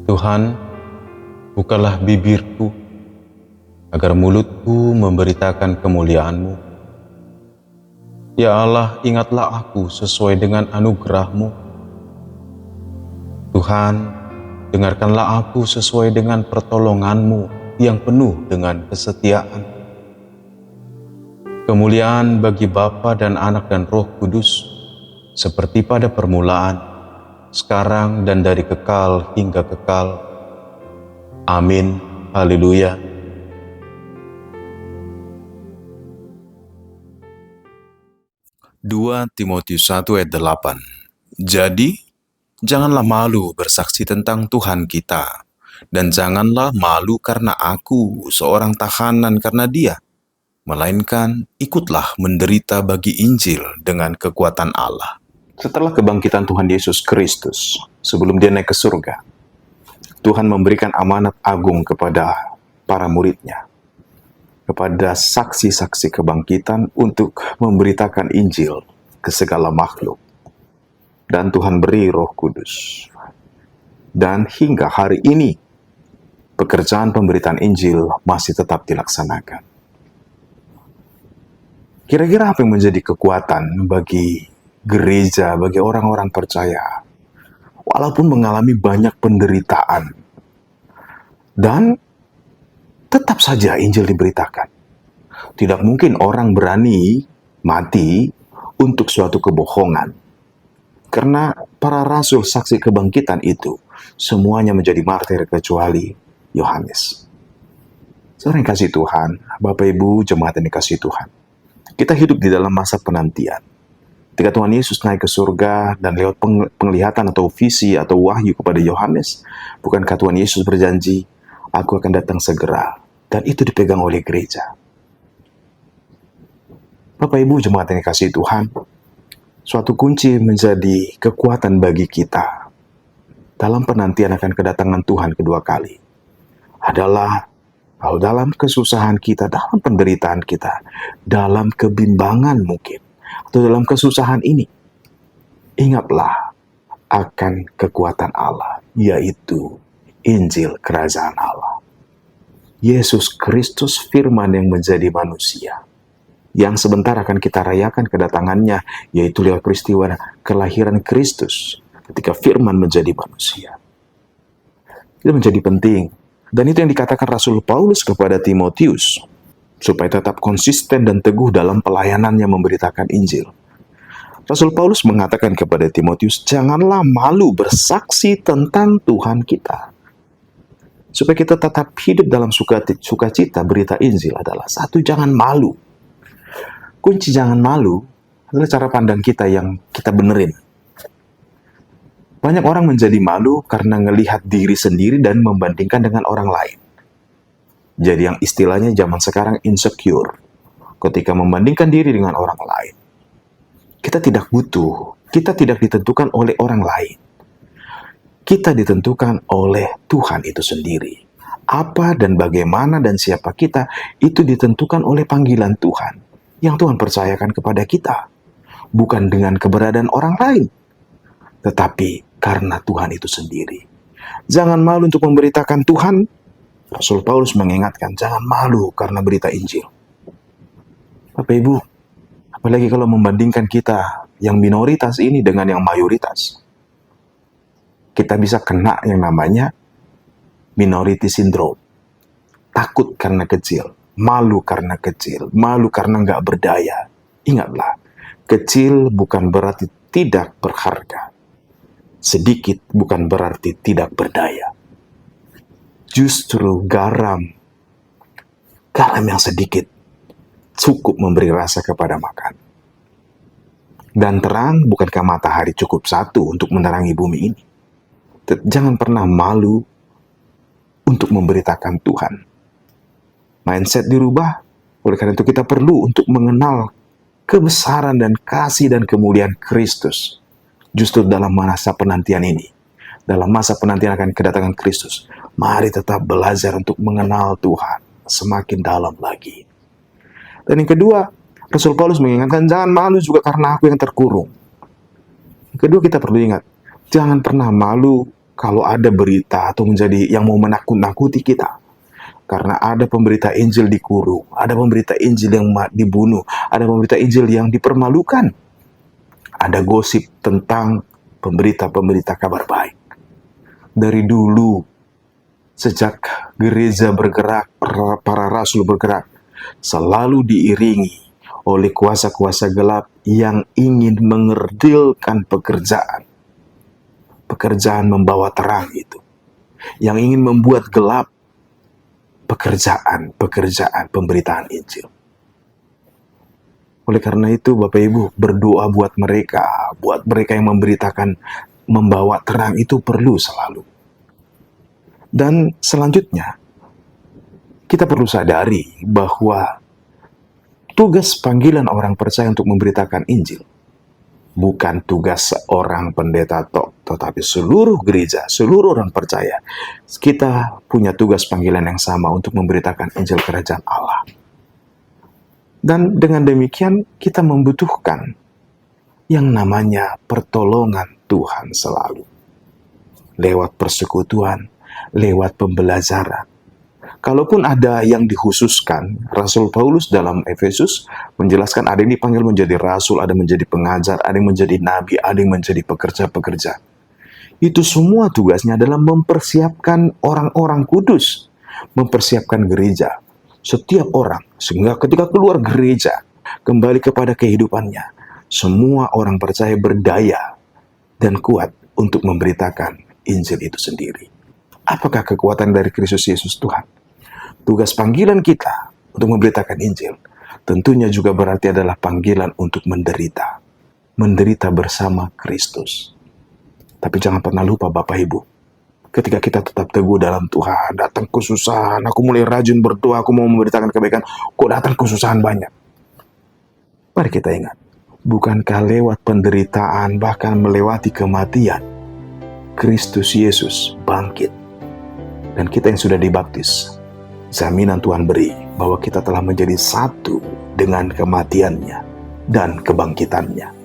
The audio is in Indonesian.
Tuhan, bukalah bibirku, agar mulutku memberitakan kemuliaan-Mu. Ya Allah, ingatlah aku sesuai dengan anugerah-Mu. Tuhan, dengarkanlah aku sesuai dengan pertolongan-Mu yang penuh dengan kesetiaan. Kemuliaan bagi Bapa dan Anak dan Roh Kudus, seperti pada permulaan, sekarang dan dari kekal hingga kekal. Amin. Haleluya. Dua Timotius 1 ayat 8. Jadi, janganlah malu bersaksi tentang Tuhan kita, dan janganlah malu karena aku seorang tahanan karena Dia, melainkan ikutlah menderita bagi Injil dengan kekuatan Allah. Setelah kebangkitan Tuhan Yesus Kristus, sebelum Dia naik ke surga, Tuhan memberikan amanat agung kepada para murid-Nya, kepada saksi-saksi kebangkitan untuk memberitakan Injil ke segala makhluk. Dan Tuhan beri Roh Kudus. Dan hingga hari ini, pekerjaan pemberitaan Injil masih tetap dilaksanakan. Kira-kira apa yang menjadi kekuatan bagi gereja, bagi orang-orang percaya, walaupun mengalami banyak penderitaan, dan tetap saja Injil diberitakan? Tidak mungkin orang berani mati untuk suatu kebohongan, karena para rasul saksi kebangkitan itu semuanya menjadi martir kecuali Yohanes. Saudara yang kasih Tuhan, Bapak Ibu jemaat yang dikasih Tuhan, kita hidup di dalam masa penantian. Ketika Tuhan Yesus naik ke surga dan lewat penglihatan atau visi atau wahyu kepada Yohanes, bukankah Tuhan Yesus berjanji, aku akan datang segera, dan itu dipegang oleh gereja. Bapak Ibu jemaat yang dikasihi Tuhan, suatu kunci menjadi kekuatan bagi kita dalam penantian akan kedatangan Tuhan kedua kali adalah kalau dalam kesusahan kita, dalam penderitaan kita, dalam kebimbangan mungkin, atau dalam kesusahan ini, ingatlah akan kekuatan Allah, yaitu Injil Kerajaan Allah. Yesus Kristus firman yang menjadi manusia, yang sebentar akan kita rayakan kedatangannya, yaitu lewat peristiwa kelahiran Kristus, ketika firman menjadi manusia. Itu menjadi penting. Dan itu yang dikatakan Rasul Paulus kepada Timotius, supaya tetap konsisten dan teguh dalam pelayanannya memberitakan Injil. Rasul Paulus mengatakan kepada Timotius, janganlah malu bersaksi tentang Tuhan kita. Supaya kita tetap hidup dalam sukacita berita Injil adalah, satu, jangan malu. Kunci jangan malu adalah cara pandang kita yang kita benerin. Banyak orang menjadi malu karena melihat diri sendiri dan membandingkan dengan orang lain. Jadi yang istilahnya zaman sekarang insecure. Ketika membandingkan diri dengan orang lain. Kita tidak butuh. Kita tidak ditentukan oleh orang lain. Kita ditentukan oleh Tuhan itu sendiri. Apa dan bagaimana dan siapa kita itu ditentukan oleh panggilan Tuhan yang Tuhan percayakan kepada kita. Bukan dengan keberadaan orang lain, tetapi karena Tuhan itu sendiri. Jangan malu untuk memberitakan Tuhan. Rasul Paulus mengingatkan, jangan malu karena berita Injil. Bapak Ibu, apalagi kalau membandingkan kita yang minoritas ini dengan yang mayoritas, kita bisa kena yang namanya minority syndrome. Takut karena kecil, malu karena kecil, malu karena nggak berdaya. Ingatlah, kecil bukan berarti tidak berharga. Sedikit bukan berarti tidak berdaya. Justru garam yang sedikit cukup memberi rasa kepada makan. Dan terang, bukankah matahari cukup satu untuk menerangi bumi ini? Jangan pernah malu untuk memberitakan Tuhan. Mindset dirubah, oleh karena itu kita perlu untuk mengenal kebesaran dan kasih dan kemuliaan Kristus. Justru dalam masa penantian ini, dalam masa penantian akan kedatangan Kristus, mari tetap belajar untuk mengenal Tuhan. semakin dalam lagi. Dan yang kedua, Rasul Paulus mengingatkan, jangan malu juga karena aku yang terkurung. Yang kedua, kita perlu ingat, jangan pernah malu kalau ada berita atau menjadi yang mau menakut-nakuti kita. Karena ada pemberita Injil dikurung, ada pemberita Injil yang dibunuh, ada pemberita Injil yang dipermalukan. Ada gosip tentang pemberita-pemberita kabar baik. Dari dulu, sejak gereja bergerak, para rasul bergerak, selalu diiringi oleh kuasa-kuasa gelap yang ingin mengerdilkan pekerjaan membawa terang itu, yang ingin membuat gelap pekerjaan pemberitaan Injil. Oleh karena itu, Bapak Ibu, berdoa buat mereka yang memberitakan, membawa terang itu perlu selalu. Dan selanjutnya, kita perlu sadari bahwa tugas panggilan orang percaya untuk memberitakan Injil bukan tugas seorang pendeta tetapi seluruh gereja, seluruh orang percaya. Kita punya tugas panggilan yang sama untuk memberitakan Injil Kerajaan Allah. Dan dengan demikian kita membutuhkan yang namanya pertolongan Tuhan selalu. Lewat persekutuan, lewat pembelajaran. Kalaupun ada yang dikhususkan, Rasul Paulus dalam Efesus menjelaskan ada yang dipanggil menjadi rasul, ada yang menjadi pengajar, ada yang menjadi nabi, ada yang menjadi pekerja-pekerja. Itu semua tugasnya adalah mempersiapkan orang-orang kudus, mempersiapkan gereja. Setiap orang, sehingga ketika keluar gereja, kembali kepada kehidupannya, semua orang percaya berdaya dan kuat untuk memberitakan Injil itu sendiri. Apakah kekuatan dari Kristus Yesus Tuhan? Tugas panggilan kita untuk memberitakan Injil tentunya juga berarti adalah panggilan untuk menderita. Menderita bersama Kristus. Tapi jangan pernah lupa Bapak Ibu, ketika kita tetap teguh dalam Tuhan, datang kesusahan, aku mulai rajin berdoa, aku mau memberitakan kebaikan, kok datang kesusahan banyak. Mari kita ingat, bukankah lewat penderitaan bahkan melewati kematian, Kristus Yesus bangkit. Dan kita yang sudah dibaptis, jaminan Tuhan beri bahwa kita telah menjadi satu dengan kematiannya dan kebangkitannya.